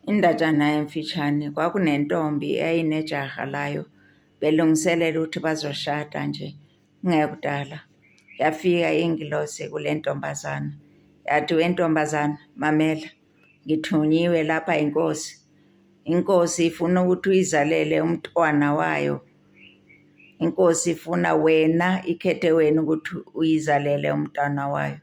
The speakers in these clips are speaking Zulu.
Indatshana emfitshane kwakunentombi eyayinejaha layo belungiselela ukuthi bazoshada nje kungekudala. Yafika ingilosi kule ntombazana yathi, wentombazana mamela, ngithunyiwe lapha inkosi. Inkosi ifuna ukuthi uyizalele umntwana wayo. Inkosi ifuna wena, ikhethe wena ukuthi uyizalele umntwana wayo.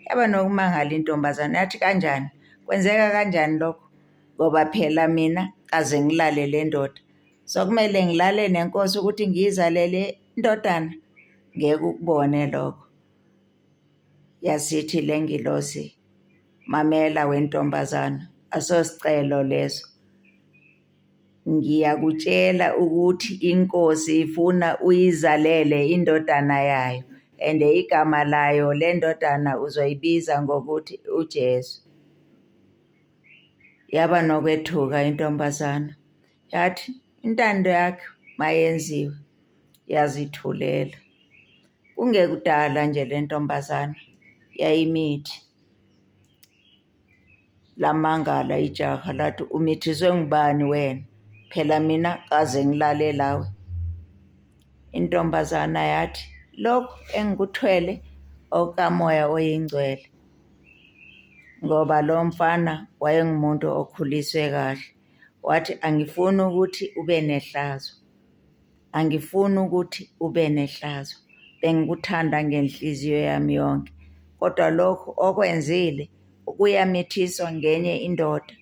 Yaba nokumangala intombazana yathi, kanjani? Kwenzeka kanjani lokho? Ngoba phela mina kaze ngilale le ndoda. Sokumele ngilale nenkosi ukuthi ngiyizalele indodana? Ngeke ukubone lokho. Yasithi le ngilosi, mamela wentombazana, asosicelo leso. Ngiyakutshela ukuthi inkosi ifuna uyizalele indodana yayo, and igama layo le ndodana uzoyibiza ngokuthi uJesu. Yaba nokwethuka intombazana, yathi intando yakhe mayenziwe, yazithulela. Kungekudala nje le ntombazana yayimithi. Lamangala ijaha lathi, umithiswe ngubani wena? Phela mina kaze ngilale lawe. Intombazana yathi, lokhu engikuthwele okamoya oyingcwele, ngoba lo mfana wayengumuntu okhuliswe kahle. Wathi, angifuni ukuthi ube nehlazo, angifuni ukuthi ube nehlazo, bengikuthanda ngenhliziyo yami yonke, kodwa lokhu okwenzile ukuyamithiswa ngenye indoda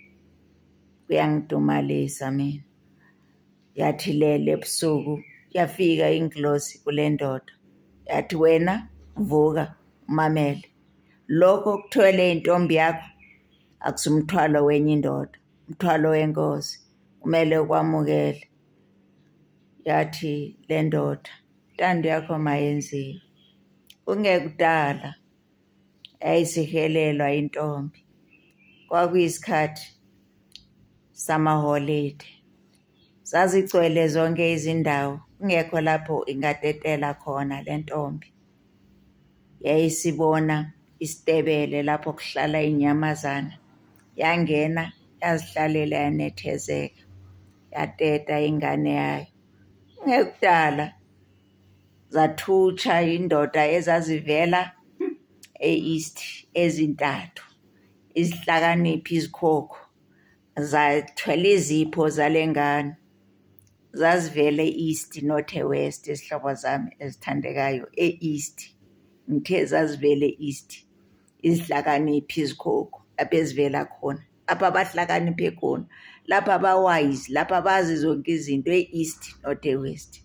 kuyangidumalisa mina. Yathi lele ebusuku yafika ingilosi kule ndoda yathi, wena vuka umamele, lokho okuthwele intombi yakho akusumthwalo wenye indoda, umthwalo wenkosi, kumele ukwamukele. Yathi le ndoda, intando yakho mayenziwe. Kungekudala yayisihelelwa intombi. Kwakuyisikhathi samaholide, zazigcwele zonke izindawo, kungekho lapho ingatetela khona le ntombi. Yayisibona isitebele lapho kuhlala inyamazana, yangena yazihlalela yanethezeka, yateta ingane yayo. Kungekudala zathutsha indoda ezazivela e-East ezintathu, izihlakaniphi izikhokho, zathwela izipho zale ngane. Zazivele e-East not e-West, izihlobo zami ezithandekayo, e-East. Ngithe zazivele e-East, izihlakaniphi izikhokho, lapho ezivela khona, lapha abahlakaniphe khona, lapha aba-wise, lapha bazi zonke izinto, e-East not e-West.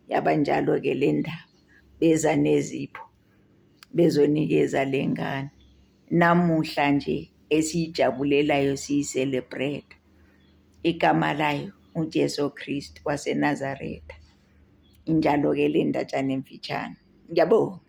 Yaba njalo-ke le ndaba, beza nezipho bezonikeza le ngane. Namuhla nje esiyijabulelayo siyicelebrate, igama layo uJesu Kristu waseNazaretha. Injalo-ke le ndatshana emfitshane. Ngiyabonga.